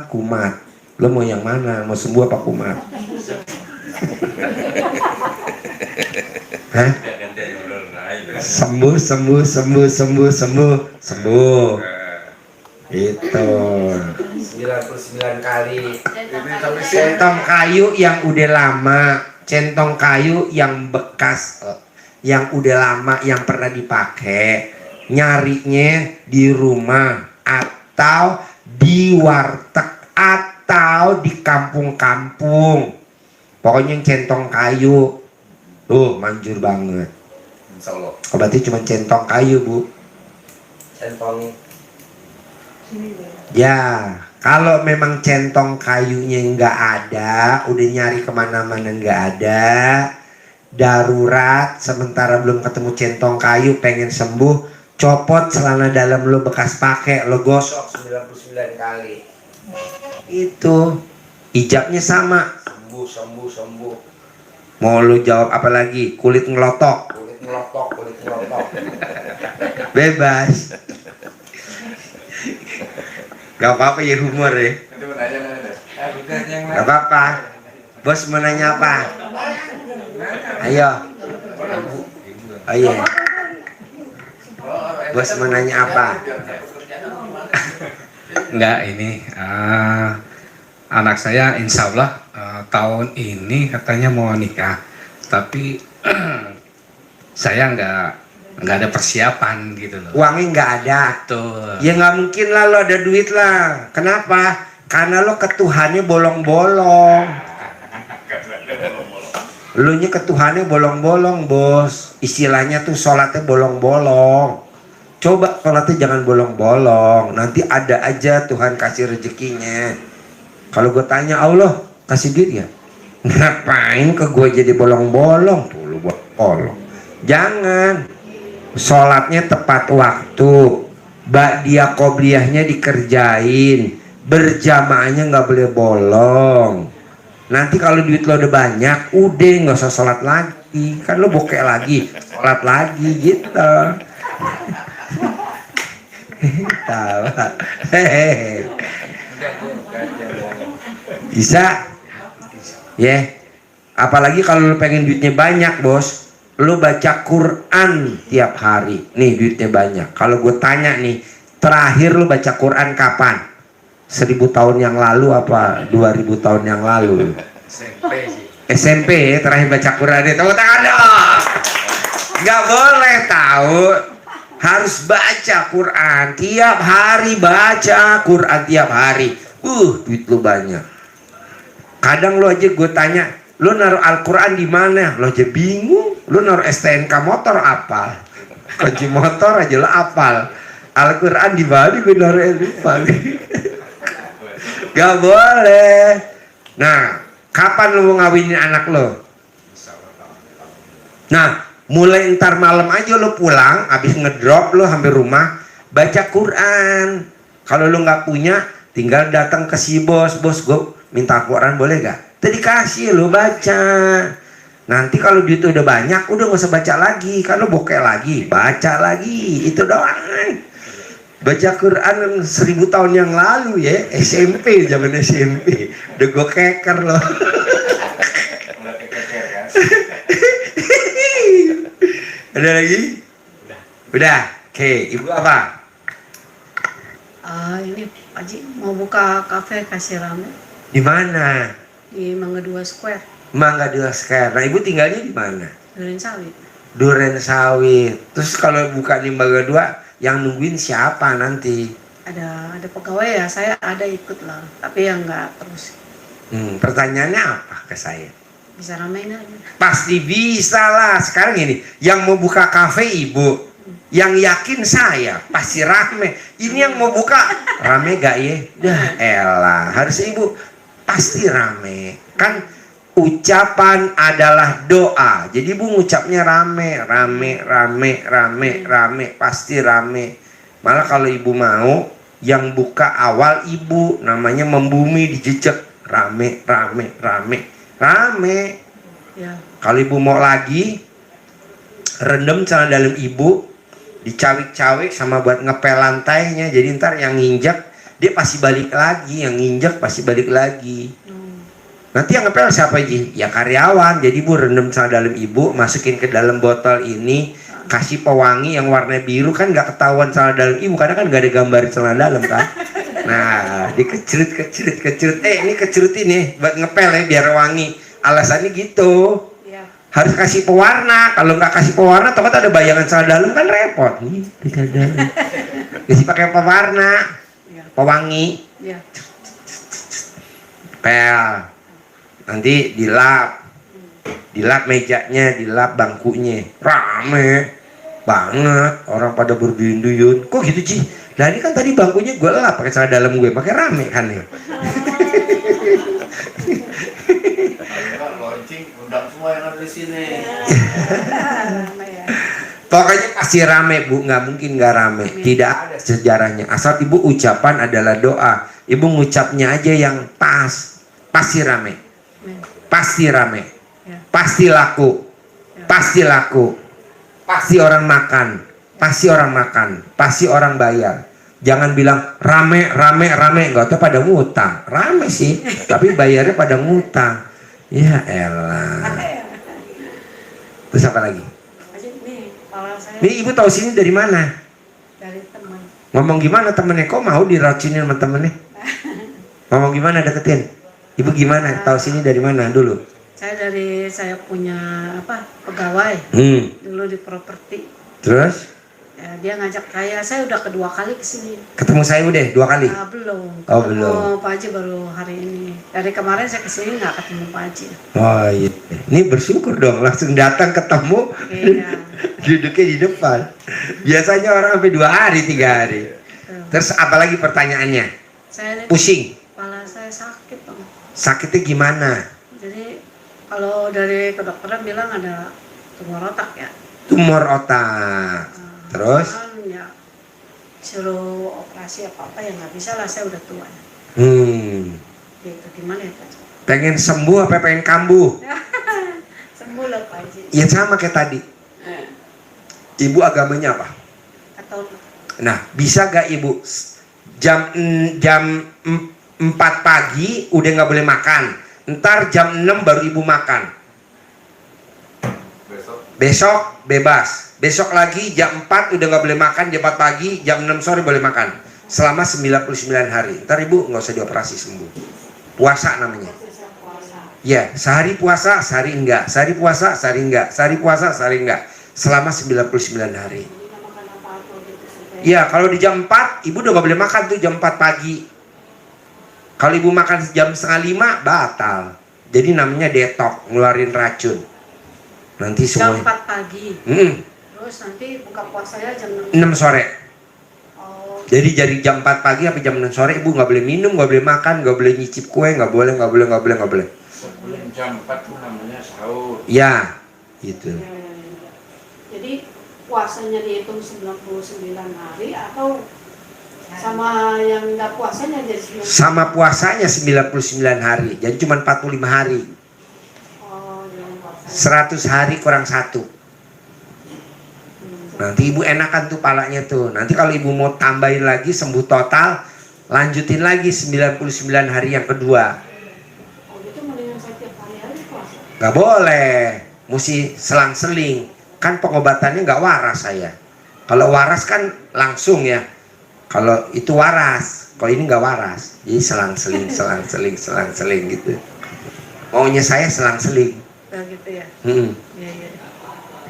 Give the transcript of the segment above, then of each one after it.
kumat. Lo mau yang mana? Mau sembuh apa kumat? Hah? Sembuh. Itu 99 kali. Centong kayu yang udah lama, centong kayu yang bekas, yang udah lama, yang pernah dipakai, nyarinya di rumah atau di warteg atau di kampung-kampung. Pokoknya yang centong kayu tuh manjur banget. Insyaallah. Oh, berarti cuma centong kayu, Bu. Centong. Ya, kalau memang centong kayunya nggak ada, udah nyari kemana-mana nggak ada, darurat, sementara belum ketemu centong kayu, pengen sembuh, copot celana dalam lo bekas pakai, lo gosok 99 kali. Itu ijabnya sama. Sembuh. Mau lo jawab apa lagi? Kulit ngelotok. Bebas. Gak apa-apa ya, humor ya. Gak apa-apa. Bos mau nanya apa? Ayo. Bos mau nanya apa? Enggak, ini anak saya insya Allah tahun ini katanya mau nikah, tapi saya nggak ada persiapan gitu loh. Uangnya nggak ada. Betul. Ya nggak mungkin lah, lo ada duit lah. Kenapa? Karena lo ketuhannya bolong-bolong. Lo nya ketuhannya bolong-bolong, bos. Istilahnya tuh sholatnya bolong-bolong. Coba sholatnya jangan bolong-bolong. Nanti ada aja Tuhan kasih rezekinya. Kalau gue tanya, Allah kasih duit ya? Ngapain ke gue jadi bolong-bolong? Tuh lo bolong. Jangan. Sholatnya tepat waktu, ba'diyah qobliyahnya dikerjain, berjamaahnya nggak boleh bolong. Nanti kalau duit lo udah banyak, udah nggak usah sholat lagi, kan lo bokeh lagi, sholat lagi gitu. Tawa. Bisa ya. Apalagi kalau lo pengen duitnya banyak, bos, lu baca Quran tiap hari, nih duitnya banyak. Kalau gue tanya nih, terakhir lu baca Quran kapan? 1000 tahun yang lalu apa 2000 tahun yang lalu? SMP terakhir baca Quran. Tepuk tangan dong. Nggak boleh tahu, harus baca Quran tiap hari, baca Quran tiap hari. Duit lu banyak. Kadang lu aja gue tanya, lu naruh Al-Quran di mana? Lo aja bingung. Lu naruh STNK motor apal, kunci motor aja lo apal, Al-Quran di mana? Gue naruh lupa. Gak boleh. Nah, kapan lu mau ngawinin anak lo? Nah, mulai ntar malam aja lo pulang, habis ngedrop lo hampir rumah, baca Quran. Kalau lo nggak punya, tinggal datang ke si bos, gue minta Quran boleh gak? Tadi kasih lo baca. Nanti kalau duit udah banyak, udah gak usah baca lagi. Kalau bokeh lagi, baca lagi. Itu doang. Baca Quran 1000 tahun yang lalu ya. SMP, zaman SMP. Udah gue keker loh. Ada lagi? Udah. Oke, ibu apa? Ini Pak Haji mau buka kafe kasih rame. Di mana? Di Mangga 2 Square. Mangga 2 Square. Nah, ibu tinggalnya di mana? Duren Sawit. Duren Sawit. Terus kalau buka di Mangga 2, yang nungguin siapa nanti? Ada pegawai ya, saya ada ikut lah, tapi yang nggak terus. Pertanyaannya apa ke saya? Bisa ramein aja. Pasti bisa lah. Sekarang ini, yang mau buka kafe ibu, yang yakin saya pasti rame. Ini yang mau buka rame gak ya? Dah elah, harus ibu pasti rame. Kan ucapan adalah doa. Jadi ibu ngucapnya rame, pasti rame. Malah kalau ibu mau, yang buka awal ibu, namanya membumi dijejek, rame. Ya. Kalau ibu mau lagi, rendam celana dalam ibu, dicawik-cawik sama buat ngepel lantainya. Jadi ntar yang nginjak dia pasti balik lagi, yang nginjek pasti balik lagi. Hmm. Nanti yang ngepel siapa Ji? Ya karyawan. Jadi ibu rendam celana dalam ibu, masukin ke dalam botol ini, kasih pewangi yang warna biru, kan nggak ketahuan celana dalam ibu karena kan nggak ada gambar celana dalam kan. Nah, dikecerit. Ini kecerit ini buat ngepel ya biar wangi. Alasannya gitu. Iya. Harus kasih pewarna. Kalau nggak kasih pewarna, takut ada bayangan celana dalam kan repot. Nih, celana dalam. Kasih pakai pewarna, Iya. pewangi, Iya. pel. Nanti dilap mejanya, dilap bangkunya. Rame banget, orang pada berduyun-duyun. Kok gitu Ci? Nah ini kan tadi bangkunya gue lap pakai celana dalam gue, pakai rame kan ya. Launching undang semua yang ada di sini. Ramai ya. Pokoknya pasti rame Bu, nggak mungkin nggak rame. Tidak ada sejarahnya. Asal ibu ucapan adalah doa. Ibu ngucapnya aja yang pas, pasti rame, Amin. pasti rame, Ya. pasti laku, Ya. pasti laku, pasti orang makan, pasti orang makan, pasti orang bayar. Jangan bilang rame, nggak tahu pada ngutang. Rame sih, tapi bayarnya pada ngutang. Ya elah. Terus apa lagi? Aja nih, kepala saya Ini ibu tahu sini dari mana? dari teman. Ngomong gimana temennya? Kok mau diracunin sama temennya? Ngomong gimana deketin? Ibu gimana? Tahu sini dari mana dulu? Saya punya pegawai dulu di properti. Terus Ya, dia ngajak saya udah kedua kali kesini. ketemu saya udah 2 kali. Belum. Oh, Ketemu belum. Pak Haji baru hari ini. Dari kemarin saya kesini nggak ketemu Pak Haji. Oh iya. Ini bersyukur dong, langsung datang ketemu. Iya. Duduknya di depan. Biasanya orang sampai 2 hari, 3 hari. Terus apalagi pertanyaannya? Saya Pusing. kepala saya sakit dong. Sakitnya gimana? Jadi kalau dari kedokteran bilang ada tumor otak ya. Tumor otak. Terus? Kan ya suruh operasi apa ya nggak bisa lah, saya udah tua. Gitu. Gimana ya Pak? Pengen sembuh apa pengen kambuh? Sembuh lah Pak Haji. Ya sama kayak tadi. Ibu agamanya apa? Atau Nah, bisa gak ibu jam 4 pagi udah nggak boleh makan. Ntar jam 6 baru ibu makan. Besok bebas. Besok lagi jam 4 udah nggak boleh makan, jam 4 pagi, jam 6 sore boleh makan. Selama 99 hari. Ntar ibu nggak usah dioperasi, sembuh. Puasa namanya. Ya, sehari puasa, sehari enggak. Sehari puasa, sehari enggak. Sehari puasa, sehari enggak. Selama 99 hari. Ya, kalau di jam 4, ibu udah gak boleh makan tuh jam 4 pagi. Kalau ibu makan jam 4:30, batal. Jadi namanya detok, ngeluarin racun. Nanti jam semua 4 pagi. Hmm, Terus nanti buka puasanya jam 6. 6 sore. Oh, Jadi dari jam 4 pagi sampai jam 6 sore ibu gak boleh minum, gak boleh makan, gak boleh nyicip kue, gak boleh. Sebelum jam 4 tuh namanya sahur. Ya, gitu. ya. Jadi puasanya dihitung 99 hari atau sama yang nggak puasanya jadi 99? Sama puasanya 99 hari. Jadi cuma 45 hari. Oh, yang puasa. 100 hari kurang 1. Nanti ibu enakan tuh palanya tuh. Nanti kalau ibu mau tambahin lagi sembuh total, lanjutin lagi 99 hari yang kedua. Oh, itu mendingan saya tiap hari puasa. Gak boleh, mesti selang-seling. Kan pengobatannya gak waras saya. Kalau waras kan langsung ya. Kalau itu waras, kalau ini gak waras. Jadi selang-seling gitu. Maunya saya selang-seling. Nah, gitu ya. Hmm. Iya, iya.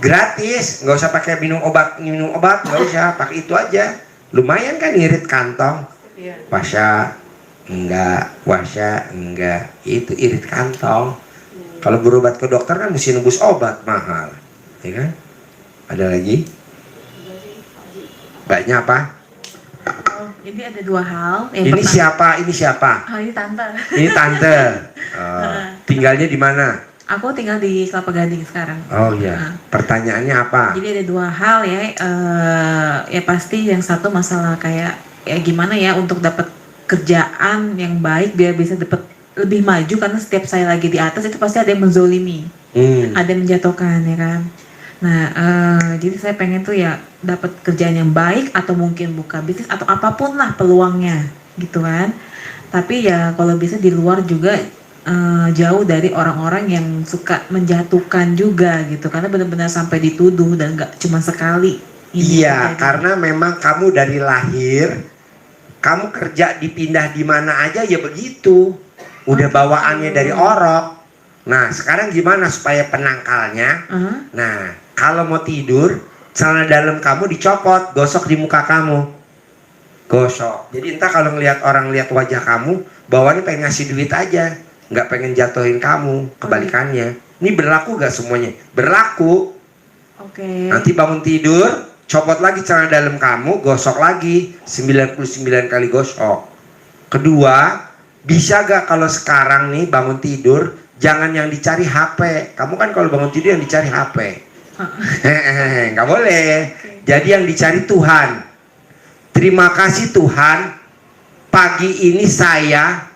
Gratis, nggak usah pakai minum obat, nggak usah, pakai itu aja. Lumayan kan ngirit kantong. Iya. Puasa enggak, itu irit kantong. Kalau berobat ke dokter kan mesti nembus obat mahal, ya kan? Ada lagi? Banyak apa? Oh, ini ada 2 hal. Yang Ini pertama- siapa? Ini siapa? Oh, ini tante. Ini tante. Oh, tinggalnya di mana? Aku tinggal di Kelapa Gading sekarang. Oh ya. Pertanyaannya apa? Jadi ada 2 hal ya. Ya pasti yang satu masalah kayak ya gimana ya untuk dapat kerjaan yang baik biar bisa dapat lebih maju, karena setiap saya lagi di atas itu pasti ada yang menzolimi, ada yang menjatuhkan ya kan. Nah, jadi saya pengen tuh ya dapat kerjaan yang baik atau mungkin buka bisnis atau apapun lah peluangnya. gitu kan. Tapi ya kalau bisa di luar juga jauh dari orang-orang yang suka menjatuhkan juga gitu, karena benar-benar sampai dituduh dan nggak cuma sekali. Iya, terjadi. karena memang kamu dari lahir, kamu kerja dipindah di mana aja ya begitu. Udah bawaannya dari orok. Nah, sekarang gimana supaya penangkalnya? Nah, kalau mau tidur, celana dalam kamu dicopot, gosok di muka kamu. Gosok. Jadi entah kalau ngelihat orang lihat wajah kamu, bawaannya pengen ngasih duit aja, nggak pengen jatuhin kamu. Kebalikannya. Ini berlaku gak semuanya? Berlaku. Oke. Nanti bangun tidur, copot lagi celana dalam kamu, gosok lagi 99 kali gosok. Kedua, bisa gak kalau sekarang nih bangun tidur, jangan yang dicari HP. Kamu kan kalau bangun tidur yang dicari HP. Nggak boleh. Jadi yang dicari Tuhan. Terima kasih Tuhan, pagi ini saya.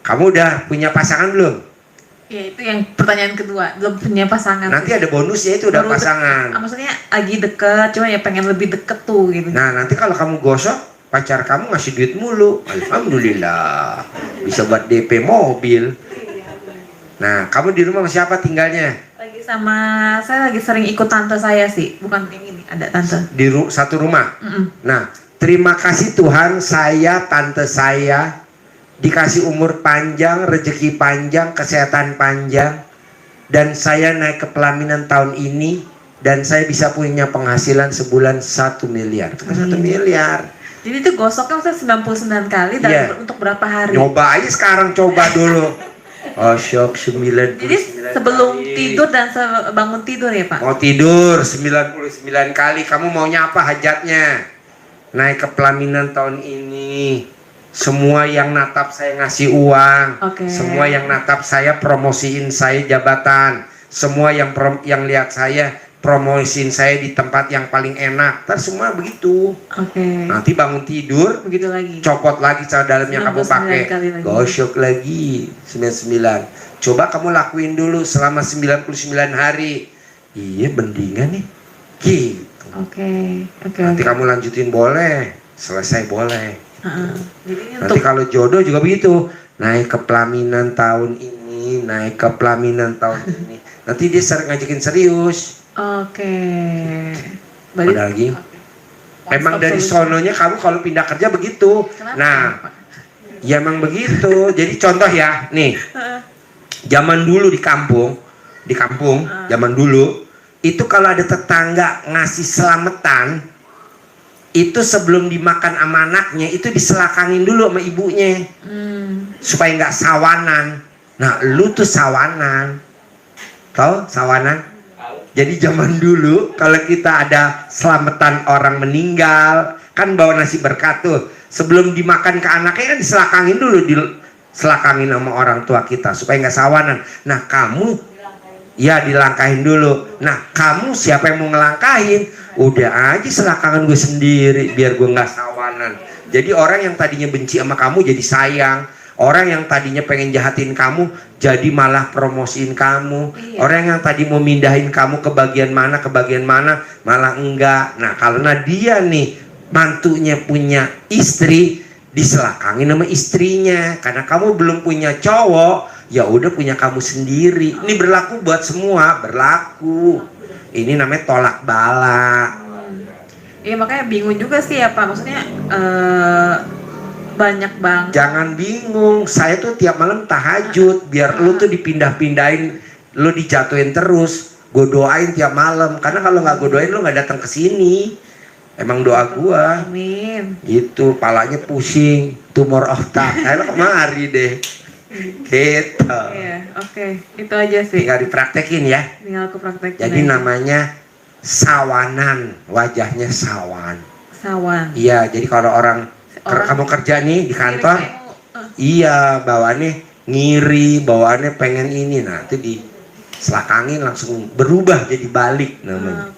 Kamu udah punya pasangan belum? Ya itu yang pertanyaan kedua, belum punya pasangan. Nanti ada bonusnya, itu udah Baru pasangan. maksudnya lagi deket, cuma ya pengen lebih deket tuh gitu. Nah nanti kalau kamu gosok, pacar kamu ngasih duit mulu. Alhamdulillah, bisa buat DP mobil. Nah kamu di rumah sama siapa tinggalnya? Lagi saya lagi sering ikut tante saya sih, bukan yang ini, ada tante. Di satu rumah. Mm-mm. Nah terima kasih Tuhan, saya, tante saya dikasih umur panjang, rezeki panjang, kesehatan panjang, dan saya naik ke pelaminan tahun ini, dan saya bisa punya penghasilan sebulan 1 miliar. 1 miliar. Jadi itu gosoknya maksudnya 99 kali dan Iya. untuk berapa hari? Nyoba aja sekarang, coba dulu. Oh syok, 99 Jadi sebelum kali. tidur dan bangun tidur ya Pak? Mau tidur 99 kali, kamu maunya apa hajatnya? Naik ke pelaminan tahun ini. Semua yang natap saya ngasih uang. Oke. Semua yang natap saya promosiin saya jabatan. Semua yang lihat saya promosiin saya di tempat yang paling enak. Ntar semua begitu. Oke. Nanti bangun tidur, Begitu lagi. copot lagi celana dalamnya kamu 99 pakai, kali lagi. gosok lagi 99. Coba kamu lakuin dulu selama 99 hari. Iya mendingan nih gitu. Oke. Nanti kamu lanjutin boleh, selesai boleh. Jadi ini Nanti untuk kalau jodoh juga begitu, naik ke pelaminan tahun ini, naik ke pelaminan tahun ini. Nanti dia ngajakin serius. Oke. Ada lagi? Emang dari sononya kamu kalau pindah kerja begitu. Kenapa, Nah, Pak? ya emang begitu. Jadi contoh ya, nih. Zaman dulu di kampung, zaman dulu itu kalau ada tetangga ngasih selamatan, itu sebelum dimakan sama anaknya itu diselakangin dulu sama ibunya supaya nggak sawanan. Nah, lu tuh sawanan, tau sawanan? Jadi zaman dulu kalau kita ada selamatan orang meninggal, kan bawa nasi berkat tuh. Sebelum dimakan ke anaknya kan diselakangin dulu, diselakangin sama orang tua kita supaya nggak sawanan. Nah kamu, ya dilangkahin dulu. Nah kamu siapa yang mau ngelangkahin? Udah aja selakangan gue sendiri biar gue nggak sawanan. Jadi orang yang tadinya benci sama kamu jadi sayang. Orang yang tadinya pengen jahatin kamu jadi malah promosiin kamu. Iya. Orang yang tadi mau mindahin kamu ke bagian mana malah enggak. Nah karena dia nih mantunya punya istri, diselakangin sama istrinya. Karena kamu belum punya cowok, ya udah punya kamu sendiri. Ini berlaku buat semua, berlaku. Ini namanya tolak bala. Iya makanya bingung juga sih ya Pak. Maksudnya banyak banget. Jangan bingung, saya tuh tiap malam tahajud biar lu tuh dipindah-pindahin, lu dijatuhin terus. Gue doain tiap malam, karena kalau nggak gue doain lu nggak datang ke sini. Emang doa gua. Amin. Gitu, palanya pusing, tumor otak. Ayo kemari deh. Gitu. Iya, oke. Itu aja sih. Tinggal dipraktekin ya. Tinggal aku praktekin. Jadi aja. namanya sawanan, wajahnya sawan. Sawan. Iya, jadi kalau orang kamu kerja nih di kantor, iya bawaannya ngiri, bawaannya pengen ini, nah itu diselakangin langsung berubah jadi balik namanya.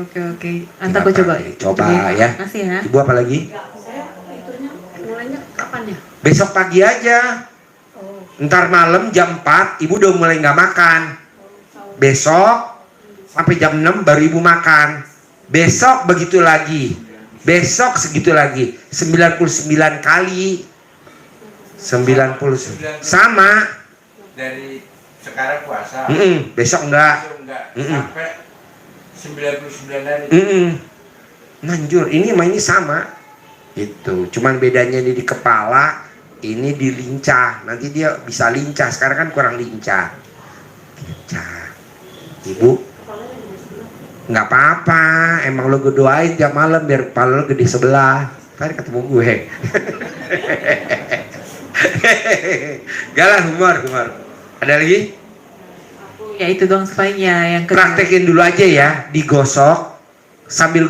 Oke. Nanti aku coba. Coba ya. Makasih ya. Ibu apa lagi? Saya itunya mulainya kapan ya? Besok pagi aja. Ntar malam jam 4 ibu udah mulai nggak makan. Besok sampai jam 6 baru ibu makan. Besok begitu lagi. Besok segitu lagi 99 kali 90 sama. Dari sekarang puasa. Besok enggak. Besok enggak. Sampai 99 hari. Manjur, ini sama ini sama. Itu, cuman bedanya ini di kepala, ini di lincah. Nanti dia bisa lincah, sekarang kan kurang lincah. Lincah. Ibu, nggak apa-apa. Emang lo gue doain tiap malam biar kepala lo gede sebelah. Tadi ketemu gue. Galah humor. Ada lagi? Ya itu doang sebaiknya yang kedua. Praktekin dulu aja ya, digosok sambil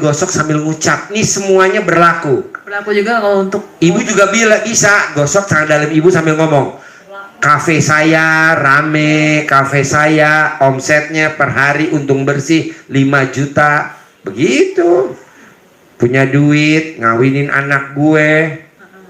ngucap. Nih semuanya berlaku. Berlaku juga kalau untuk Ibu juga bisa gosok tangan dalam ibu sambil ngomong. Kafe saya rame, kafe saya omsetnya per hari untung bersih 5 juta. Begitu. Punya duit, ngawinin anak gue.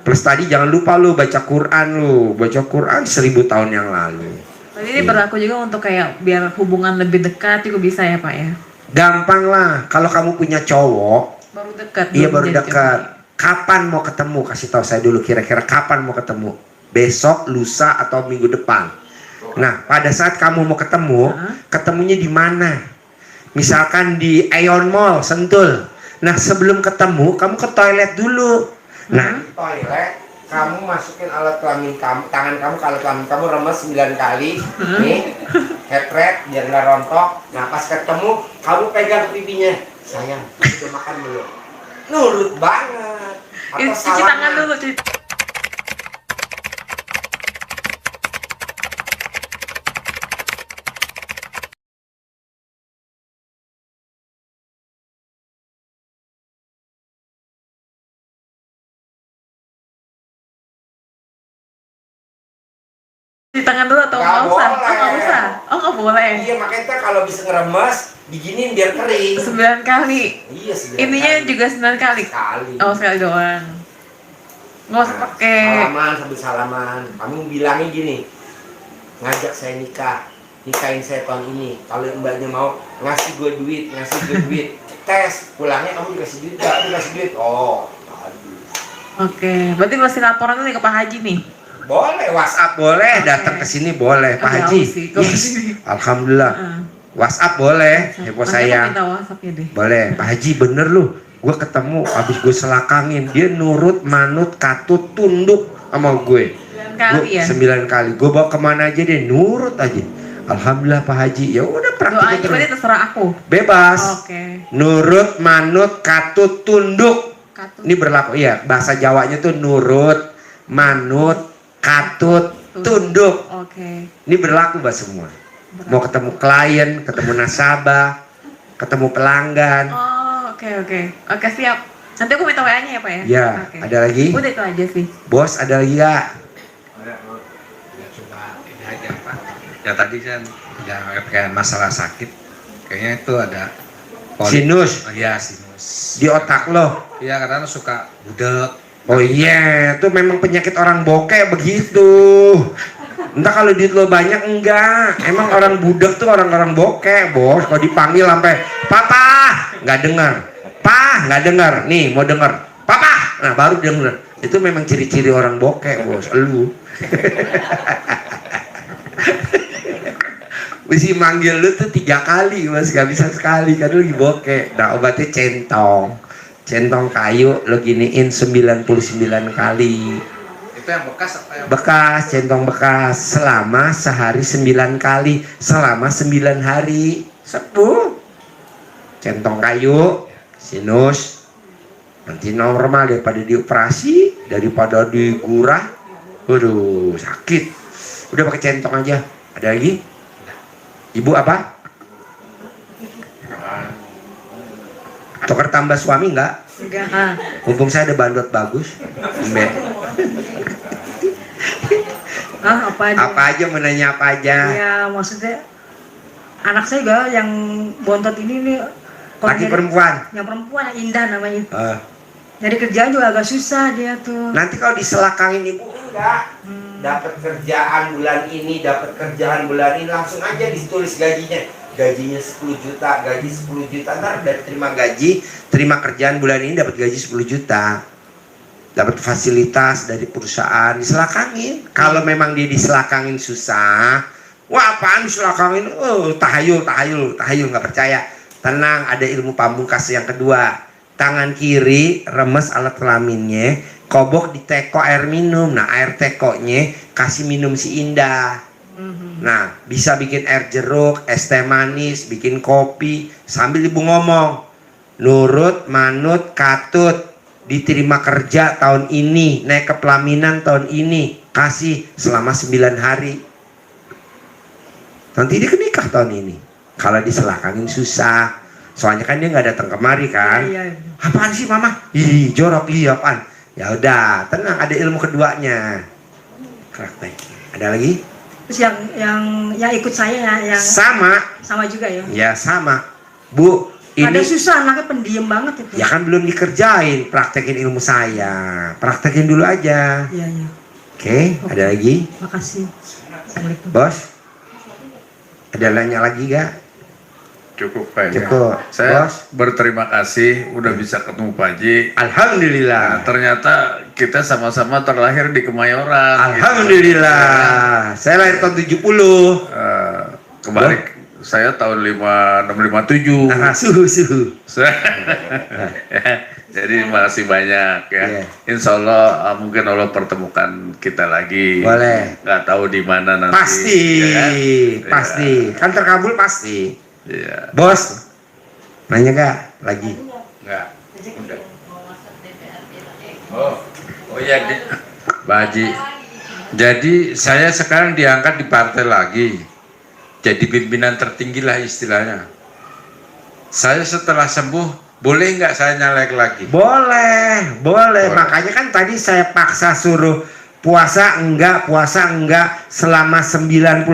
Plus tadi jangan lupa lu baca Quran 1000 tahun yang lalu. Jadi ini berlaku juga untuk kayak biar hubungan lebih dekat juga bisa ya Pak ya. Gampang lah, kalau kamu punya cowok, Baru dekat. iya belum baru jadi dekat. Kapan mau ketemu? Kasih tahu saya dulu kira-kira kapan mau ketemu. Besok, lusa atau minggu depan. Nah, pada saat kamu mau ketemu, ketemunya di mana? Misalkan di Aeon Mall, Sentul. Nah, sebelum ketemu, kamu ke toilet dulu. Nah, di toilet kamu masukin alat kelamin kamu, tangan kamu ke alat kelamin kamu remes 9 kali. Nih, hepret biar nggak rontok. Nah, pas ketemu, kamu pegang pipinya. Sayang, udah makan dulu. Nurut banget. Atau Cuci tangan dulu, cuci. Cuci tangan dulu atau Nggak nggak usah? boleh. Oh nggak usah. Oh nggak boleh. Iya, makanya ntar kalau bisa ngeremes, diginiin biar kering. 9 kali. Iya, 9 Ininya kali. juga 9 kali. Sekali. Oh sekali doang. Nggak usah Nah, pakai. salaman sambil salaman. Kamu bilangin gini, ngajak saya nikah, nikahin saya tahun ini. Kalau mbaknya mau ngasih gue duit. Tes, pulangnya kamu dikasih duit nggak? Dikasih duit. Oh, aduh. Oke, berarti masih laporan dulu nih ke Pak Haji nih. Boleh WhatsApp boleh, Oke. datang ke sini boleh, Pak Oh, Haji. jauh sih, kalau Yes. sini. Alhamdulillah. WhatsApp boleh, heboh Nanti aku sayang. minta WhatsApp-nya deh. Boleh, Pak Haji bener lu. Gue ketemu, abis gue selakangin, dia nurut, manut, katut, tunduk sama gue. 9 kali ya. 9 kali. Gue bawa kemana aja deh, nurut aja. Alhamdulillah Pak Haji. Ya udah praktik Doanya berarti terserah aku. Bebas. Oke. Nurut, manut, katut, tunduk. Katut. Ini berlaku. Iya, bahasa Jawanya tuh nurut, manut, katut, tunduk. Oke. Ini berlaku bah semua. Mau ketemu klien, ketemu nasabah, ketemu pelanggan. Oh, oke siap. Nanti aku minta WA-nya ya Pak ya. Ya, Oke. ada lagi? Udah itu aja sih. Bos, ada lagi gak? Ya coba ini aja Pak. Ya tadi kan ya kayak masalah sakit. Kayaknya itu ada Sinus Oh, iya sinus. di otak lo. Iya kadang suka budek. Oh iya, itu memang penyakit orang bokeh begitu. Entah kalau duit lo banyak enggak. Emang orang budak tuh orang-orang bokeh, bos. Kalau dipanggil sampai papa nggak dengar, pa nggak dengar. Nih mau dengar, papa. Nah baru dengar. Itu memang ciri-ciri orang bokeh, bos. Lu. Mesti manggil lu tuh 3 kali, mas. Gak bisa sekali kan lu lagi bokeh. Nah obatnya centong kayu lo giniin 99 kali. Itu yang bekas apa yang Bekas, centong bekas selama sehari 9 kali, selama 9 hari sembuh. Centong kayu, sinus, nanti normal daripada dioperasi, daripada digurah. Waduh, sakit. Udah pakai centong aja. Ada lagi? Ibu apa? Tuker tambah suami enggak? Enggak. Mumpung saya ada bandot bagus. Mbak. Apa aja? Apa aja, mau nanya apa aja? Ya maksudnya anak saya juga yang bontot ini nih kalau Laki nyari- perempuan. yang perempuan yang Indah namanya. Eh, Nyari kerjaan juga agak susah dia tuh. nanti kalau diselakangin ibu enggak dapat kerjaan bulan ini, dapat kerjaan bulan ini, langsung aja ditulis gajinya gajinya 10 juta, gaji 10 juta, ntar udah terima gaji, terima kerjaan bulan ini dapat gaji 10 juta. Dapat fasilitas dari perusahaan, diselakangin. Kalau memang dia diselakangin susah, wah apaan diselakangin? Oh, tahayul, nggak percaya. Tenang, ada ilmu pamungkas yang kedua. Tangan kiri remes alat kelaminnya, kobok di teko air minum. Nah, air tekonya kasih minum si Indah. Nah, bisa bikin air jeruk, es teh manis, bikin kopi sambil ibu ngomong, nurut, manut, katut, diterima kerja tahun ini, naik ke pelaminan tahun ini, kasih selama 9 hari. Nanti dia nikah tahun ini. Kalau diselakangin susah, soalnya kan dia nggak datang kemari kan. Iya. Apaan sih mama? Ih jorok, iya apaan? Ya udah, tenang, ada ilmu keduanya. Praktek. Ada lagi? Terus yang ikut saya yang sama juga ya. Ya sama, Bu. Ada Ini susah, anaknya pendiam banget itu. ya kan belum dikerjain, praktekin ilmu saya. Praktekin dulu aja. Iya. Oke, ada lagi? Makasih. Assalamualaikum. Bos? Ada nanya lagi gak? Cukup Pak. Cukup. Saya Bos? berterima kasih udah bisa ketemu Pak Haji. Alhamdulillah. Nah, ternyata kita sama-sama terlahir di Kemayoran. Alhamdulillah. Saya lahir tahun 70. Kebalik, saya tahun 5657. Nah, suhu. Jadi masih banyak ya. Iya. Insya Allah mungkin Allah pertemukan kita lagi. Boleh. Nggak tahu di mana nanti. Pasti. ya kan? Pasti. Kan terkabul pasti. Iya. Bos? Nanya gak? Lagi? Enggak. Udah. Oh iya, Pak Haji. Jadi saya sekarang diangkat di partai lagi. Jadi pimpinan tertinggi lah istilahnya. Saya setelah sembuh, boleh nggak saya nyalek lagi? Boleh. Makanya kan tadi saya paksa suruh puasa enggak selama 99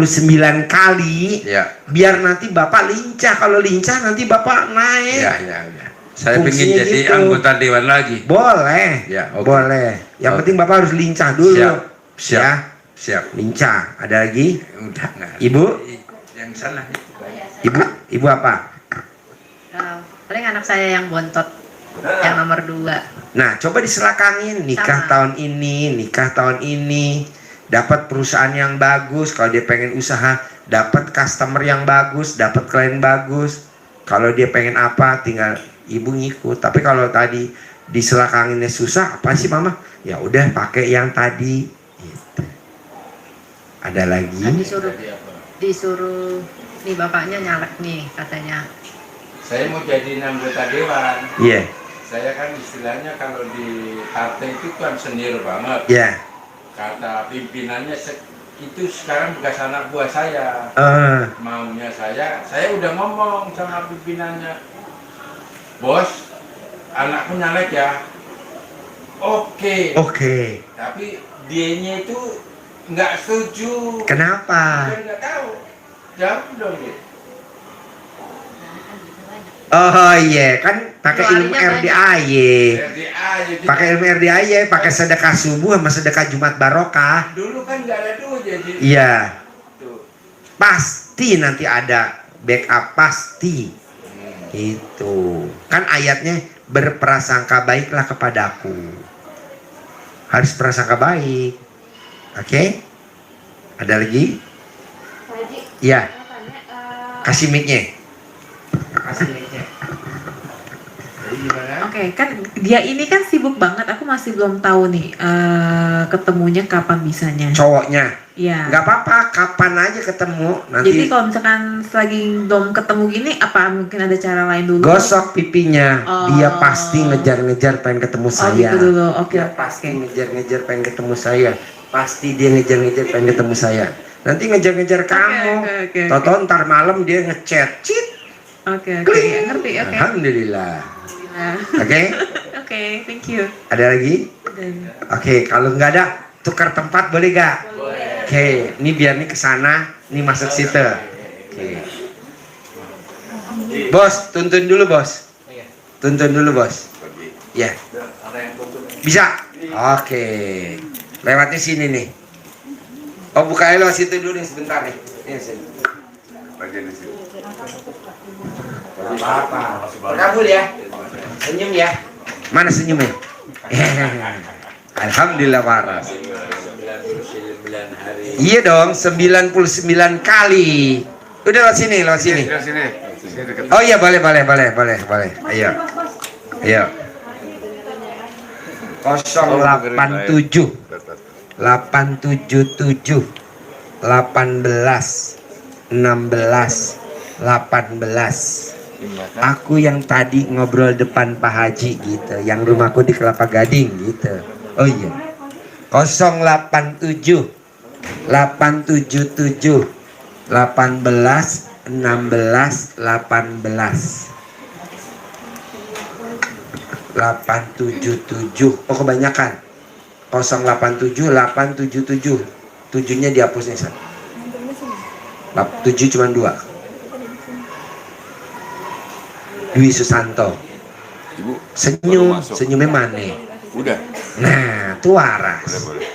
kali. Ya. Biar nanti Bapak lincah. Kalau lincah nanti Bapak naik. Ya. Saya Fungsinya ingin jadi gitu. anggota dewan lagi. Boleh. Ya, oke. Boleh. Yang Oke. penting Bapak harus lincah dulu. Siap. Ya. Siap. Lincah. Ada lagi? Udah nggak. Ibu? Yang salah. Ibu apa? Paling anak saya yang bontot, yang nomor 2. Nah, coba diselakangin, nikah Sama. tahun ini, dapat perusahaan yang bagus. Kalau dia pengen usaha, dapat customer yang bagus, dapat klien bagus. Kalau dia pengen apa, tinggal ibu ngikut. Tapi kalau tadi diselakanginnya susah, apa sih mama? Ya udah pakai yang tadi. Gitu. Ada lagi? Disuruh nih bapaknya nyalek nih katanya. Saya mau jadi anggota dewan. Iya. Saya kan istilahnya kalau di partai itu kan senior banget. Iya. Kata pimpinannya itu sekarang bekas anak buah saya. Maunya saya udah ngomong sama pimpinannya. Bos, anakku nyalek ya. Oke. Tapi dianya itu nggak setuju. Kenapa? Saya nggak tahu. Jawab dong gitu. Oh iya, kan pakai ilmu RDAY. Pakai ilmu RDAY, pakai sedekah subuh sama sedekah Jumat barokah. Dulu kan nggak ada tuh jadi. Iya. Tuh. Pasti nanti ada backup, pasti. Itu. Kan ayatnya berprasangka baiklah kepadaku. Harus prasangka baik. Oke? Ada lagi? Pak Haji, Iya. saya tanya, Kasih mic-nya. Kasih mic-nya. Jadi gimana? Oke, kan dia ini kan sibuk banget. Aku masih belum tahu nih ketemunya kapan bisanya. Cowoknya. Iya. Nggak apa-apa, kapan aja ketemu. Nanti Jadi kalau misalkan lagi belum ketemu gini, apa mungkin ada cara lain dulu? gosok pipinya. Oh. Dia pasti ngejar-ngejar pengen ketemu Oh saya. gitu dulu. Oke, Dia oke. pasti ngejar-ngejar pengen ketemu saya. Pasti dia ngejar-ngejar pengen ketemu saya. Nanti ngejar-ngejar kamu. oke. Toto ntar malam dia ngechat. Cit. Oke, Kling. ngerti. Oke. Alhamdulillah. Nah, Oke. Oke, thank you. Ada lagi? Dan- Oke, kalau nggak ada tukar tempat boleh gak? Oke, ini biar nih kesana, ini masuk situ. Oke. Bos, tuntun dulu bos. Tuntun dulu bos. Ya. Bisa? Oke. Lewatnya sini nih. Oh buka lo situ dulu nih sebentar nih. Ini sini. Apa-apa. Terkabul ya. Senyum ya. Mana senyumnya? Alhamdulillah waras. 99 hari. Iya dong, 99 kali. Udah lewat sini, lewat sini. Oh iya, boleh. Ayo. Ayo. 087 877 18 16 18. Aku yang tadi ngobrol depan Pak Haji gitu, yang rumahku di Kelapa Gading gitu. Oh iya. 087 877 18 16 18 877. Oh kebanyakan. 087 877. 7-nya dihapus nih, 7 cuma 2. Dwi Susanto. Ibu, Senyum, baru masuk. senyumnya mana? Udah, Nah, itu waras. boleh.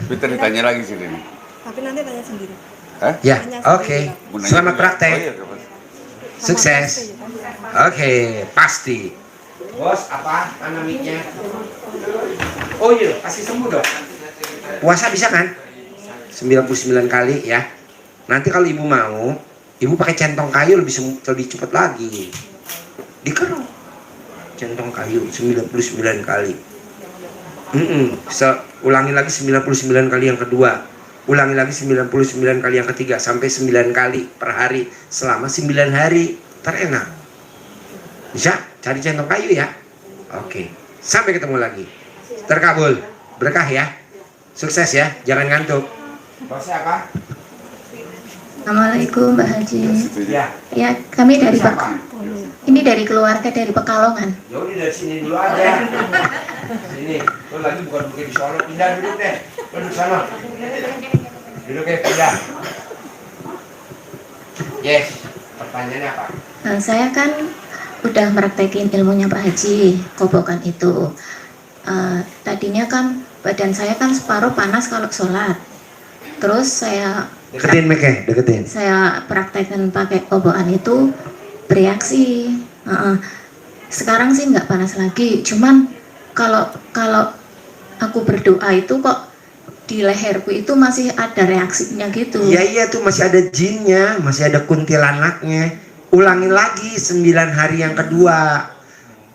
Kita ditanya lagi sih ini. Tapi nanti tanya sendiri. Hah? Ya, oke. Mau nanya Selamat dulu. praktek. Oh, iya, kapan? Sukses. Oke, pasti. Bos, apa mic-nya? Oh iya, pasti sembuh dong. Puasa bisa kan? 99 kali ya. Nanti kalau ibu mau, ibu pakai centong kayu lebih cepat lagi. Dikeruk. Centong kayu 99 kali. Ulangi lagi 99 kali yang kedua. Ulangi lagi 99 kali yang ketiga sampai 9 kali per hari selama 9 hari. Terenak. Bisa cari centong kayu ya. Oke. Sampai ketemu lagi. Terkabul. Berkah ya. Sukses ya. Jangan ngantuk. Bosnya apa? Assalamualaikum Mbak Haji. Ya. Ya, kami dari Siapa? ini dari keluarga dari Pekalongan. Ya udah dari sini dulu aja. Sini. Lo lagi bukan di Solo. Pindah duduk deh. Lo duduk sana. Duduk ya, pindah. Yes. Pertanyaannya apa? Nah, saya kan udah meraktekin ilmunya Pak Haji, kobokan itu. Tadinya kan badan saya kan separuh panas kalau sholat. Terus saya Deketin Meke, deketin. saya praktekkan pakai kobokan itu bereaksi. Sekarang sih nggak panas lagi. Cuman kalau aku berdoa itu kok di leherku itu masih ada reaksinya gitu. Iya tuh masih ada jinnya, masih ada kuntilanaknya. Ulangi lagi 9 hari yang kedua.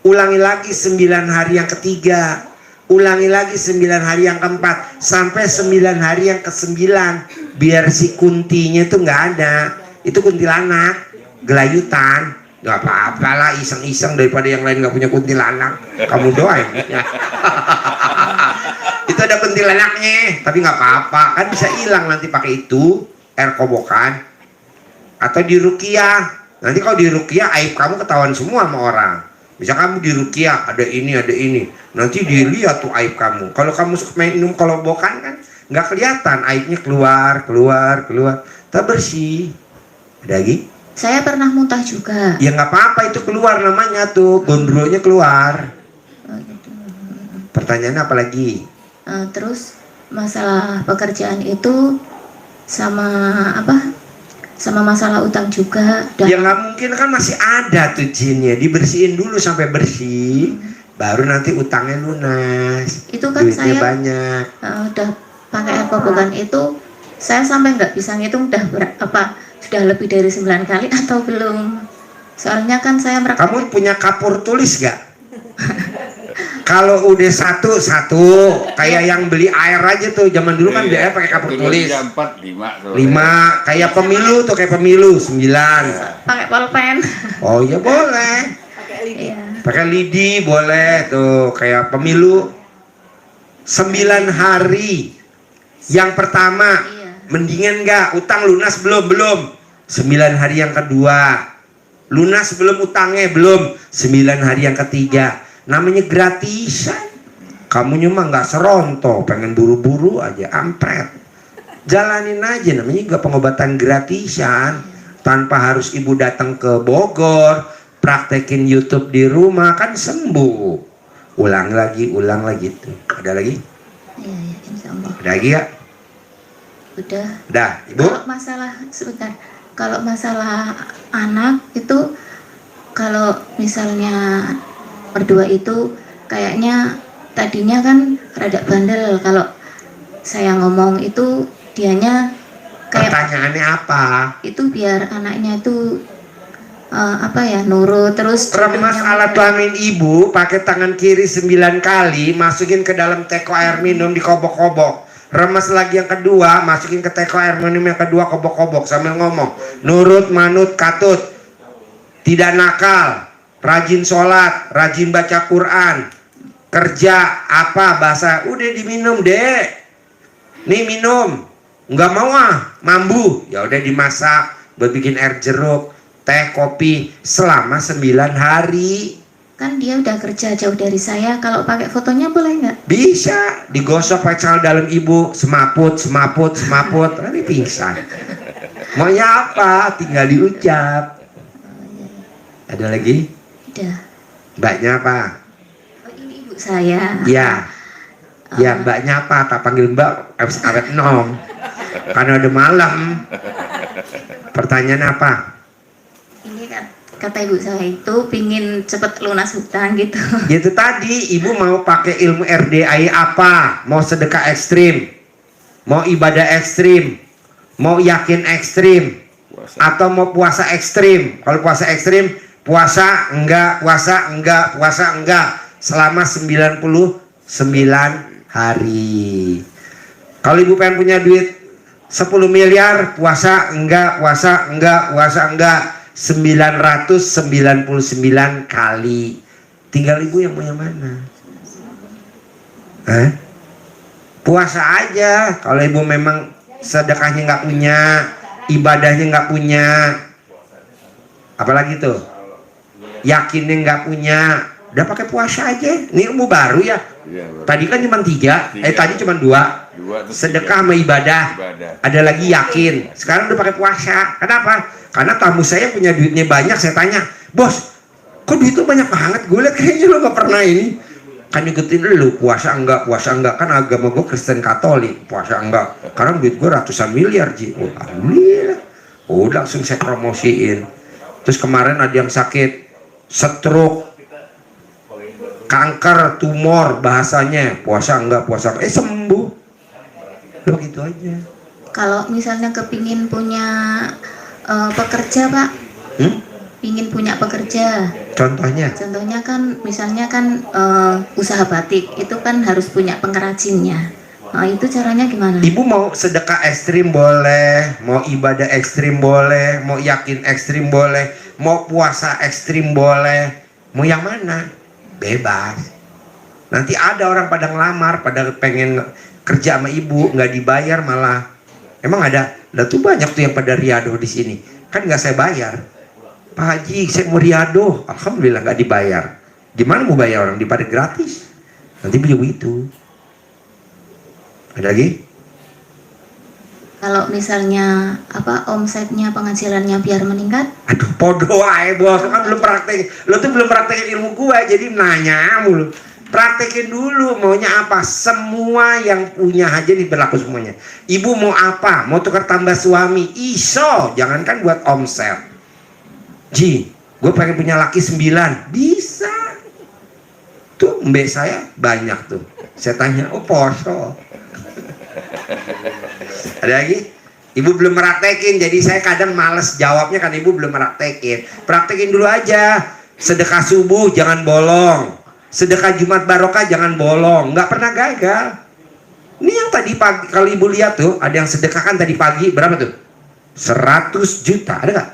Ulangi lagi 9 hari yang ketiga. Ulangi lagi 9 hari yang keempat. Sampai 9 hari yang ke-9. Biar si kuntinya tuh nggak ada. Itu kuntilanak, gelayutan. Gak apa-apa lah, iseng-iseng daripada yang lain nggak punya kuntilanak. Kamu doain. Itu ada kuntilanaknya, tapi nggak apa-apa. Kan bisa hilang nanti pakai itu, air kobokan. Atau di ruqyah. Nanti kalau di ruqyah aib kamu ketahuan semua sama orang. Bisa kamu di ruqyah ada ini. Nanti dilihat tuh aib kamu. Kalau kamu minum kobokan kan nggak kelihatan, aibnya keluar. Tak bersih. Ada lagi? Saya pernah muntah juga. Ya nggak apa-apa, itu keluar namanya tuh, gondronya keluar. Pertanyaannya apa lagi? Terus masalah pekerjaan itu sama apa? Sama masalah utang juga. Ya nggak mungkin, kan masih ada tuh jinnya. Dibersihin dulu sampai bersih, baru nanti utangnya lunas. Itu kan Duitnya saya banyak. udah pakai air kobokan itu, saya sampai nggak bisa ngitung sudah lebih dari 9 kali atau belum. Soalnya kan saya Kamu punya kapur tulis gak? Kalau udah satu, kayak yang beli air aja tuh. Zaman dulu kan beli air pakai kapur tulis. 4, 5. 5, kayak pemilu tuh, kayak pemilu 9. pakai pulpen. Oh iya boleh. Iya. Pakai lidi boleh tuh, kayak pemilu 9 hari. Yang pertama, mendingan nggak utang lunas belum? 9 hari yang kedua lunas belum utangnya? Belum. 9 hari yang ketiga, namanya gratisan. Kamunya mah nggak seronto, pengen buru-buru aja, ampret. Jalanin aja, namanya juga pengobatan gratisan, tanpa harus ibu datang ke Bogor, praktekin YouTube di rumah kan sembuh. Ulang lagi tuh. Ada lagi? Iya, insya Allah. Ada lagi ya? Udah. Udah, ibu? Kalau masalah sebentar, kalau masalah anak itu, kalau misalnya berdua itu kayaknya tadinya kan rada bandel. Kalau saya ngomong itu dianya kayak Pertanyaannya apa? itu biar anaknya itu nurut terus. Remas hidungnya alat kelamin ibu pakai tangan kiri 9 kali, masukin ke dalam teko air minum, dikobok-kobok. Remas lagi yang kedua, masukin ke teko air minum yang kedua, kobok-kobok sambil ngomong, nurut, manut, katut, tidak nakal, rajin sholat, rajin baca Quran, kerja apa bahasa, udah diminum dek, nih minum, nggak mau mambu, ya udah dimasak, buat bikin air jeruk, teh, kopi selama 9 hari. Kan dia udah kerja jauh dari saya, kalau pakai fotonya boleh nggak? Bisa digosok pakai celana dalam ibu, semaput, nanti pingsan. Maunya apa? Tinggal diucap. Ada lagi? Udah. Mbaknya apa? Oh, ini ibu saya. Ya. Ya, mbaknya apa? Tak panggil mbak, awet nong. Karena udah malam. Pertanyaan apa? Ini kan kata ibu saya itu pingin cepet lunas hutang gitu. Itu tadi, ibu mau pakai ilmu RDI apa? Mau sedekah ekstrim? Mau ibadah ekstrim? Mau yakin ekstrim? Atau mau puasa ekstrim? Kalau puasa ekstrim, puasa enggak, puasa enggak selama 99 hari. Kalau ibu pengen punya duit 10 miliar, puasa enggak, puasa enggak 999 kali. Tinggal ibu yang mau yang mana? Puasa aja. Kalau ibu memang sedekahnya nggak punya, ibadahnya nggak punya, apalagi tuh yakinnya nggak punya, udah pakai puasa aja. Ini ilmu baru ya. Tadi kan cuma 3, tadi cuma 2. Sedekah sama ibadah. Ada lagi yakin. Sekarang udah pakai puasa. Kenapa? Karena tamu saya punya duitnya banyak. Saya tanya, bos, kok duitnya banyak banget? Gue liat kayaknya lo gak pernah ini. Kan ikutin lu, puasa enggak. Kan agama gue Kristen Katolik. Puasa enggak. Sekarang duit gue ratusan miliar, Ji. Alhamdulillah. Udah langsung saya promosiin. Terus kemarin ada yang sakit stroke, kanker, tumor, bahasanya puasa enggak, sembuh. Lo gitu aja. Kalau misalnya kepingin punya pekerja Pak, pingin punya pekerja. Contohnya kan misalnya kan usaha batik itu kan harus punya pengrajinnya. Nah, itu caranya gimana? Ibu mau sedekah ekstrim boleh, mau ibadah ekstrim boleh, mau yakin ekstrim boleh, mau puasa ekstrim boleh, mau yang mana? Bebas. Nanti ada orang pada ngelamar, pada pengen kerja sama ibu, nggak dibayar malah. Emang ada? Lah tuh banyak tuh yang pada riado di sini. Kan nggak saya bayar. Pak Haji, saya mau riado. Alhamdulillah nggak dibayar. Gimana mau bayar orang? Dipada gratis. Nanti begitu. Ada lagi? Kalau misalnya omsetnya penghasilannya biar meningkat? Aduh, podo aja bos, lo kan belum praktek. Lo tuh belum praktekin ilmu gua, jadi nanya mulu. Praktekin dulu maunya apa. Semua yang punya aja berlaku semuanya. Ibu mau apa? Mau tukar tambah suami? Iso, jangankan buat omset. Ji, gue pengen punya laki 9. Bisa. Tuh mbak saya banyak tuh. Saya tanya, oh poso. Ada lagi? Ibu belum praktekin, jadi saya kadang males jawabnya kan ibu belum praktekin. Praktekin dulu aja. Sedekah subuh jangan bolong. Sedekah Jumat Barokah jangan bolong. Nggak pernah gagal. Ini yang tadi pagi, kalau ibu lihat tuh, ada yang sedekahkan tadi pagi, berapa tuh? 100 juta, ada nggak?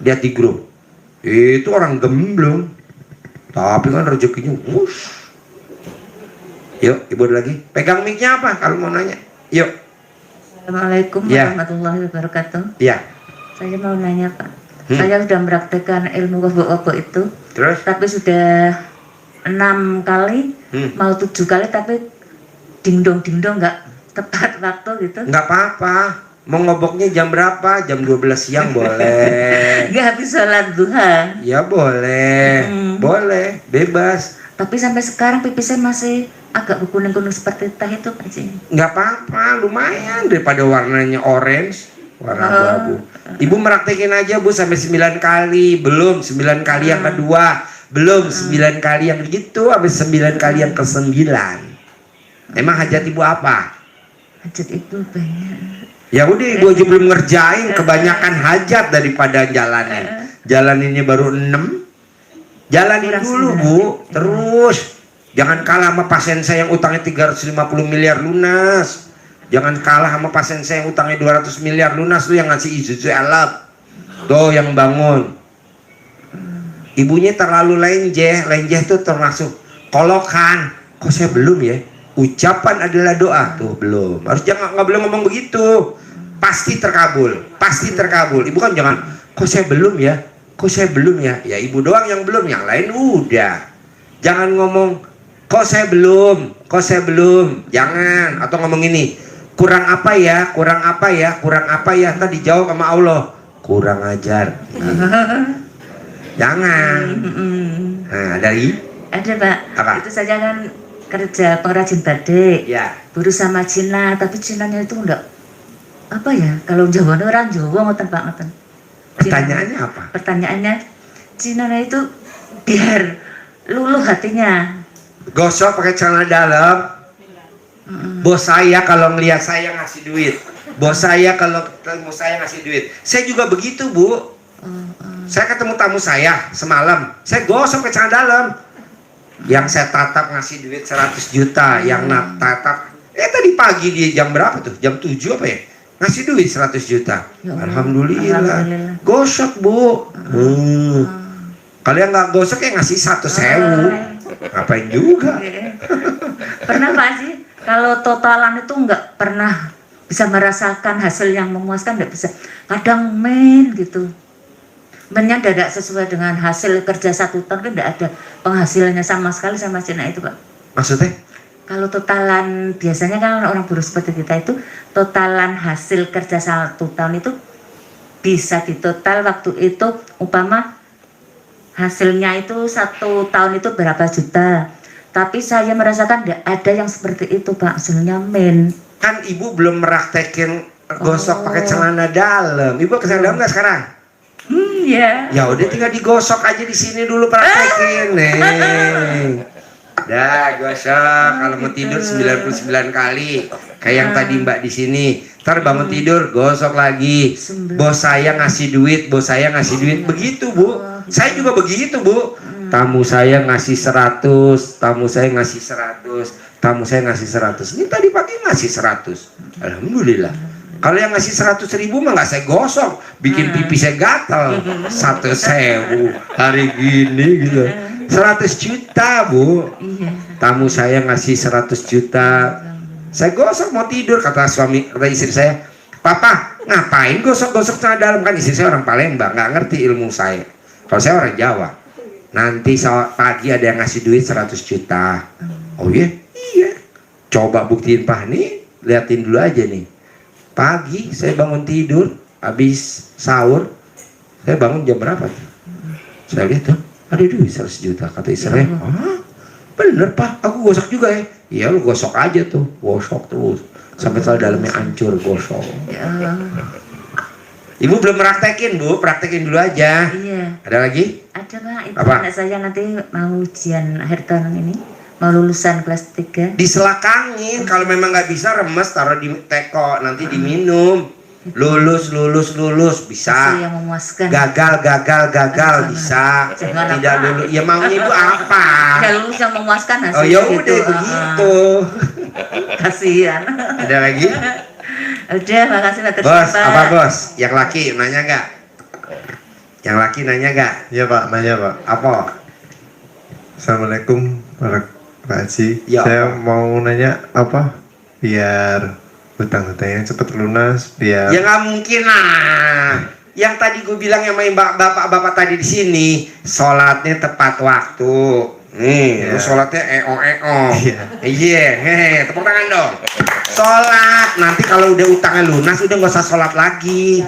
Lihat di grup. Itu orang gemblung. Tapi kan rezekinya, wush. Yuk, ibu ada lagi. Pegang mic-nya apa kalau mau nanya? Yuk. Assalamualaikum warahmatullahi wabarakatuh. Ya. Saya mau nanya Pak. Saya sudah mempraktekkan ilmu kobok-kobok itu. Terus? Tapi sudah 6 kali, mau 7 kali, tapi dingdong nggak tepat waktu gitu. Nggak apa-apa. Mau ngoboknya jam berapa? Jam 12 siang boleh. Nggak habis sholat duha. Ya boleh. Boleh. Bebas. Tapi sampai sekarang pipi saya masih agak berkuning-kuning seperti teh itu Pak Ji. Nggak apa-apa. Lumayan daripada warnanya orange. warna abu-abu. Ibu meraktekin aja Bu sampai 9 kali, belum 9 kali yang kedua, belum 9 kali yang gitu, sampai 9 kali yang ke-9. Emang hajat Ibu apa? Hajat Ibu banyak. Ya udah Ibu aja belum ngerjain, kebanyakan hajat daripada jalanin. Jalaninnya baru 6. Jalanin dulu Bu, terus. Jangan kalah sama pasien saya yang utangnya 350 miliar lunas. Jangan kalah sama pasien saya yang utangnya 200 miliar lunas. Tuh yang ngasih Isuzu Elf. Tuh yang bangun. Ibunya terlalu lenjeh. Lenjeh tuh termasuk kolokan. Kok saya belum ya? Ucapan adalah doa. Tuh belum. Harus nggak boleh ngomong begitu. Pasti terkabul. Pasti terkabul. Ibu kan jangan. Kok saya belum ya? Kok saya belum ya? Ya ibu doang yang belum. Yang lain udah. Jangan ngomong. Kok saya belum? Kok saya belum? Jangan. Atau ngomong ini. Kurang apa ya? Kurang apa ya? Kurang apa ya? Tadi dijawab sama Allah. Kurang ajar. Jangan. Nah, dari? Ada Pak. Apa? Itu saja kan kerja pengrajin batik. Ya. Buruh sama Cina, tapi Cinanya itu enggak apa ya? Kalau Jawa orang Jawa ngoten Pak ngoten. Pertanyaannya apa? Pertanyaannya Cinanya itu biar luluh hatinya. Gosok pakai celana dalam. Bos saya kalau ngelihat saya ngasih duit. Bos saya kalau ketemu saya ngasih duit. Saya juga begitu Bu. Saya ketemu tamu saya semalam. Saya gosok pakai celana dalam. Yang saya tatap ngasih duit 100 juta. Yang tatap tadi pagi di jam berapa tuh? Jam 7 apa ya? Ngasih duit 100 juta. Alhamdulillah. Gosok Bu. Kalau yang nggak gosok ya ngasih 100.000. Ngapain juga? Pernah Pak sih kalau totalan itu nggak pernah bisa merasakan hasil yang memuaskan, nggak bisa. Kadang gitu. Mennya tidak sesuai dengan hasil kerja 1 tahun kan tidak ada penghasilannya sama sekali sama Cina itu Pak. Maksudnya? Kalau totalan biasanya kan orang buruh seperti kita itu totalan hasil kerja 1 tahun itu bisa ditotal waktu itu umpama hasilnya itu 1 tahun itu berapa juta. Tapi saya merasakan tidak ada yang seperti itu Pak, hasilnya Kan Ibu belum meraktekin gosok pakai celana dalam. Ibu ke celana dalam nggak sekarang? Ya. Ya udah tinggal digosok aja di sini dulu praktekin. Dah gosok kalau mau tidur 99 kali. Kayak yang tadi Mbak di sini. Ntar bangun tidur gosok lagi. Bos saya ngasih duit, bos saya ngasih duit. Begitu Bu. Saya juga begitu Bu. Tamu saya ngasih 100, tamu saya ngasih 100, tamu saya ngasih 100. Ini tadi pagi ngasih 100. Alhamdulillah. Kalau yang ngasih 100.000 mah nggak saya gosok, bikin pipi saya gatal. 100.000 hari gini gitu. 100 juta Bu. Tamu saya ngasih 100 juta. Saya gosok mau tidur, kata istri saya, Papa ngapain gosok-gosok celana dalam? Kan istri saya orang Palembang, nggak ngerti ilmu saya. Kalau saya orang Jawa. Nanti pagi ada yang ngasih duit 100 juta. Oh iya? Iya. Coba buktiin Pak nih, liatin dulu aja nih. Pagi saya bangun tidur, habis sahur, saya bangun jam berapa tuh? Saya lihat tuh, ada duit 100 juta. Kata istri saya, bener Pak, aku gosok juga ya. Iya lu gosok aja tuh, gosok terus. Sampai kalau dalamnya hancur, gosok. Ibu belum praktekin Bu, praktekin dulu aja. Iya. Ada lagi? Ada Pak, itu Apa? anak saya nanti mau ujian akhir tahun ini, mau lulusan kelas 3. Diselakangin, kalau memang nggak bisa remes taruh di teko, nanti diminum. Lulus bisa. Yang memuaskan. Gagal bisa. Jangan Tidak apa. lulus. Ya maunya Ibu apa? Tidak lulus yang memuaskan hasil. Oh ya udah begitu. Kasihan. Ada lagi? Udah, makasih Pak. Bos, apa bos? Yang laki nanya nggak? Yang laki nanya nggak? Iya Pak, nanya Pak. Apa? Assalamualaikum Pak Haji. Ya, Saya apa? mau nanya apa? Biar hutang-hutangnya cepat lunas, biar... Ya nggak mungkin lah. Yang tadi gue bilang sama bapak-bapak tadi di sini, sholatnya tepat waktu. Nih, lu sholatnya Iya, tepuk tangan dong. Sholat, nanti kalau udah utangnya lunas udah nggak usah sholat lagi.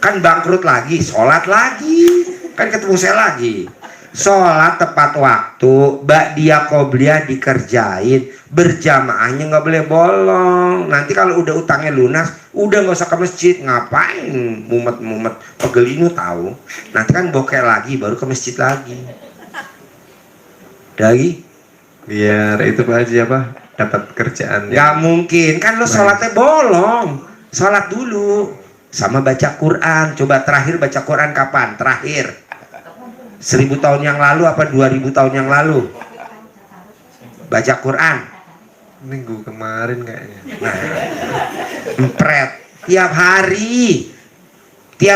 Kan bangkrut lagi, sholat lagi. Kan ketemu saya lagi. sholat tepat waktu, ba'diyah qobliyah dikerjain, berjamaahnya nggak boleh bolong. Nanti kalau udah utangnya lunas, udah nggak usah ke masjid. Ngapain mumet-mumet, pegel ini tahu. Nanti kan bokeh lagi, baru ke masjid lagi. Lagi? Biar itu Pak Haji apa? Dapat kerjaan. Nggak mungkin, kan lo sholatnya bolong. Sholat dulu, sama baca Quran. Coba terakhir baca Quran kapan? Terakhir 1000 tahun yang lalu apa 2000 tahun yang lalu baca Quran? Minggu kemarin kayaknya. Nah, empret tiap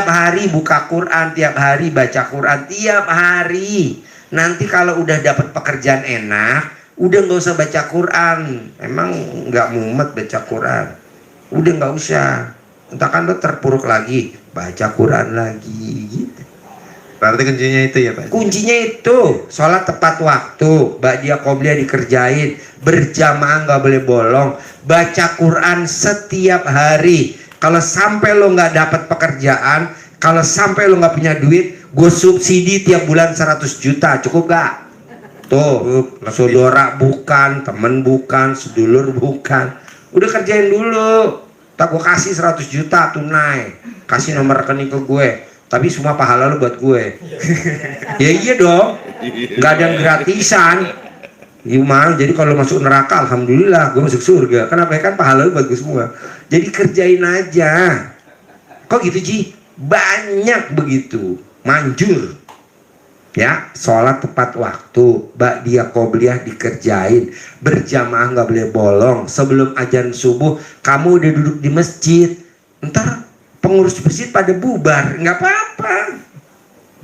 hari buka Quran, tiap hari baca Quran, tiap hari. Nanti kalau udah dapat pekerjaan enak, udah nggak usah baca Quran. Emang nggak mumet baca Quran? Udah nggak usah. Entah kan lo terpuruk lagi, baca Quran lagi gitu. Berarti kuncinya itu ya Pak? Kuncinya itu sholat tepat waktu, ba'diyah qobliyah dikerjain, berjamaah nggak boleh bolong, baca Quran setiap hari. Kalau sampai lo nggak dapat pekerjaan, kalau sampai lo nggak punya duit, gue subsidi tiap bulan 100 juta, cukup gak? Tuh, saudara bukan, temen bukan, sedulur bukan, udah kerjain dulu. Tak gue kasih 100 juta tunai, kasih nomor rekening ke gue. Tapi semua pahala lu buat gue. Ya iya dong, nggak ada yang gratisan. Gimana? Jadi kalau masuk neraka, alhamdulillah, gue masuk surga. Kenapa? Kan pahala lu buat gue semua. Jadi kerjain aja. Kok gitu Ji? Banyak begitu. Manjur. Ya, sholat tepat waktu, ba'diyah qobliyah dikerjain, berjamaah nggak boleh bolong. Sebelum azan subuh, kamu udah duduk di masjid. Ntar pengurus masjid pada bubar, nggak apa-apa.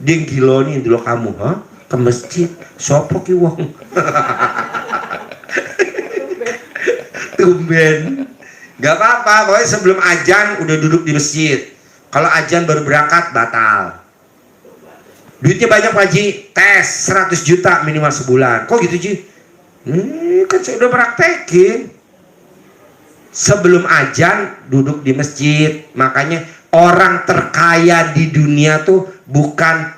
Dia gilo nih dulu kamu, ke masjid, sopo ki wong. Tumben, nggak apa-apa. Pokoknya sebelum azan udah duduk di masjid. Kalau azan baru berangkat batal. Duitnya banyak Pak Haji, tes 100 juta minimal sebulan. Kok gitu Ji? Kan saya udah praktekin. Sebelum azan duduk di masjid. Makanya orang terkaya di dunia tuh bukan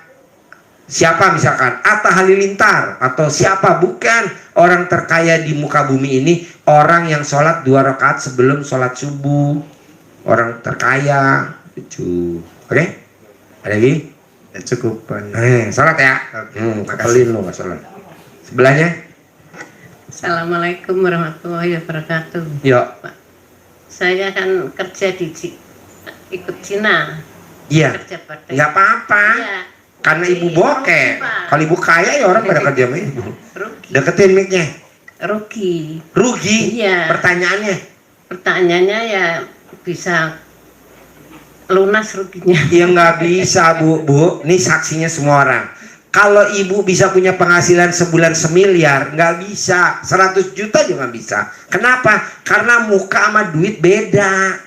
siapa misalkan Atta Halilintar atau siapa, bukan. Orang terkaya di muka bumi ini orang yang sholat 2 rakaat sebelum sholat subuh. Orang terkaya itu. Oke? Ada lagi? Ya cukup Pak. Sholat ya. Kapelin lo nggak sholat. Sebelahnya? Assalamualaikum warahmatullahi wabarakatuh. Yuk. Saya kan kerja ikut Cina. Iya. Kerja partai. Nggak apa-apa. Iya. Karena ibu bokeh. Kalau ibu kaya ya orang pada kerja sama ibu. Rugi. Deketin mic-nya. Rugi. Rugi? Iya. Pertanyaannya ya bisa lunas ruginya. Ya nggak bisa bu. Ini saksinya semua orang. Kalau ibu bisa punya penghasilan sebulan 1 miliar, nggak bisa. 100 juta juga nggak bisa. Kenapa? Karena muka sama duit beda.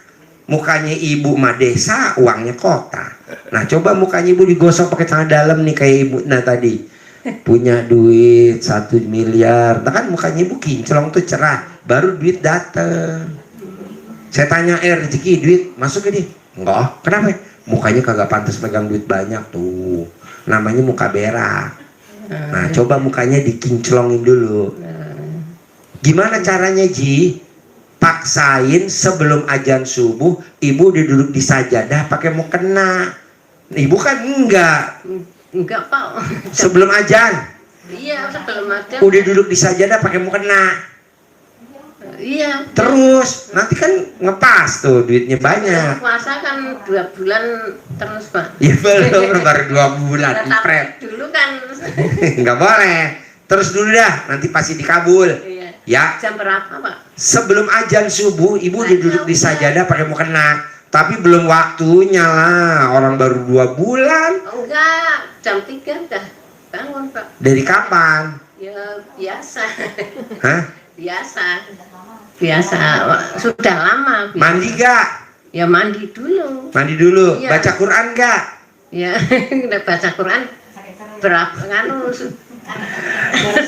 Mukanya ibu mah desa, uangnya kota. Nah coba mukanya ibu digosok pakai tangan dalam nih kayak ibu nah tadi. Punya duit 1 miliar. Nah kan mukanya ibu kinclong tuh cerah. Baru duit dateng. Saya tanya rezeki duit masuk ke dia. Enggak, kenapa? Mukanya kagak pantas pegang duit banyak tuh. Namanya muka berak. Nah, coba mukanya dikinclongin dulu. Gimana caranya Ji? Paksain sebelum azan subuh, ibu udah duduk di sajadah pakai mukena. Ibu kan enggak. Enggak Pak. Sebelum azan. Iya, sebelum azan. Udah duduk di sajadah pakai mukena. Iya. Terus nanti kan ngepas tuh duitnya banyak. Puasa kan 2 bulan terus Pak. Ya belum, baru 2 bulan. Tapi dulu kan. Nggak boleh. Terus dulu dah, nanti pasti dikabul. Iya. Ya. Jam berapa Pak? Sebelum azan subuh, ibu udah duduk di sajadah pakai mukena. Tapi belum waktunya lah. Orang baru 2 bulan. Oh, enggak, jam 3 udah bangun Pak. Dari kapan? Ya biasa. Hah? Biasa, sudah lama. Biasa. Mandi gak? Ya mandi dulu. Mandi dulu. Iya. Baca Quran gak? Ya, udah baca Quran berapa nganu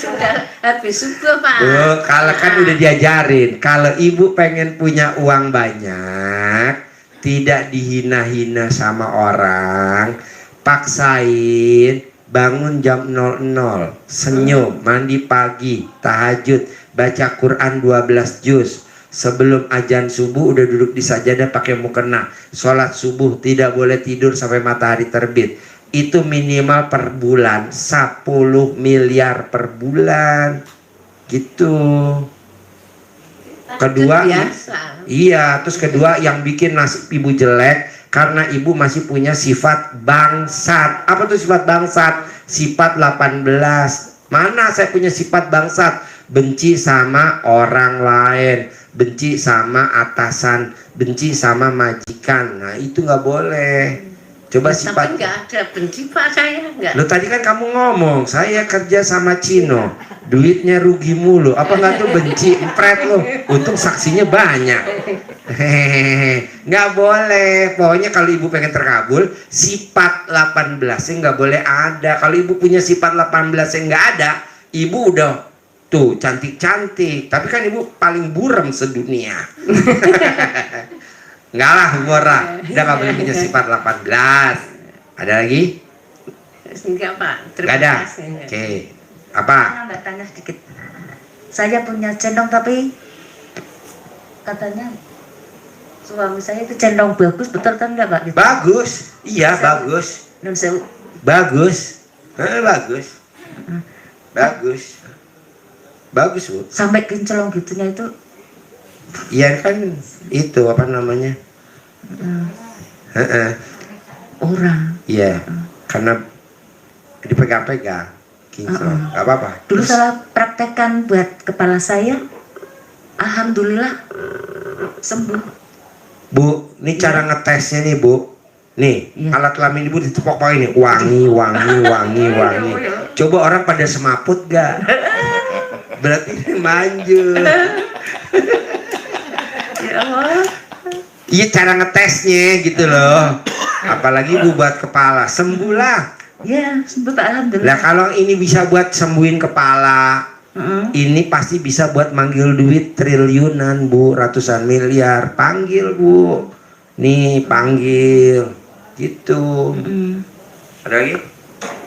sudah habis subuh Pak. Oh, kalau kan udah diajarin, kalau ibu pengen punya uang banyak, tidak dihina-hina sama orang, paksain bangun jam 00, senyum, mandi pagi, tahajud, baca Quran 12 juz. Sebelum azan subuh udah duduk di sajadah pakai mukena. Sholat subuh, tidak boleh tidur sampai matahari terbit. Itu minimal per bulan 10 miliar per bulan. Gitu. Kedua, biasa. iya, terus kedua yang bikin nasib ibu jelek karena ibu masih punya sifat bangsat. Apa tuh sifat bangsat? Sifat 18. Mana saya punya sifat bangsat? Benci sama orang lain, benci sama atasan, benci sama majikan. Nah itu nggak boleh. Coba Tapi sifat. nggak ada benci Pak, saya nggak. Lo tadi kan kamu ngomong saya kerja sama Cino, duitnya rugi mulu. Apa nggak tuh benci? Empret lo. Untung saksinya banyak. Hehehe. Nggak boleh. Pokoknya kalau ibu pengen terkabul, sifat 18 nya nggak boleh ada. Kalau ibu punya sifat 18 yang nggak ada, ibu udah tuh cantik-cantik. Tapi kan ibu paling buram sedunia. Enggak lah, humor lah. Udah nggak boleh punya sifat 18. Ada lagi? Enggak Pak. Nggak ada? kasih. Oke. Apa? Mbak tanya sedikit. Saya punya cendong tapi katanya suami saya itu cendong bagus, betul kan nggak Pak? Bagus. Iya, bagus. Non sewu. Bagus. Bagus. Bagus. Bagus, Bu. Sampai kincelong gitunya itu Iya kan itu apa namanya? orang. Iya. Karena dipegang-pegang. Kinclong. Gak apa-apa. Dulu Terus, saya praktekkan buat kepala saya, alhamdulillah sembuh. Bu, ini cara ngetesnya nih, Bu. Nih, Iya. alat kelamin ibu ditepok pakai ini, wangi, wangi, wangi, wangi. Coba orang pada semaput gak? Berarti ini manjur. Ya Allah. Iya cara ngetesnya gitu loh. Apalagi bu buat kepala, sembuh lah. Ya sembuh Pak, alhamdulillah. Lah kalau ini bisa buat sembuhin kepala, ini pasti bisa buat manggil duit triliunan bu, ratusan miliar. Panggil bu, nih panggil, gitu. Ada lagi?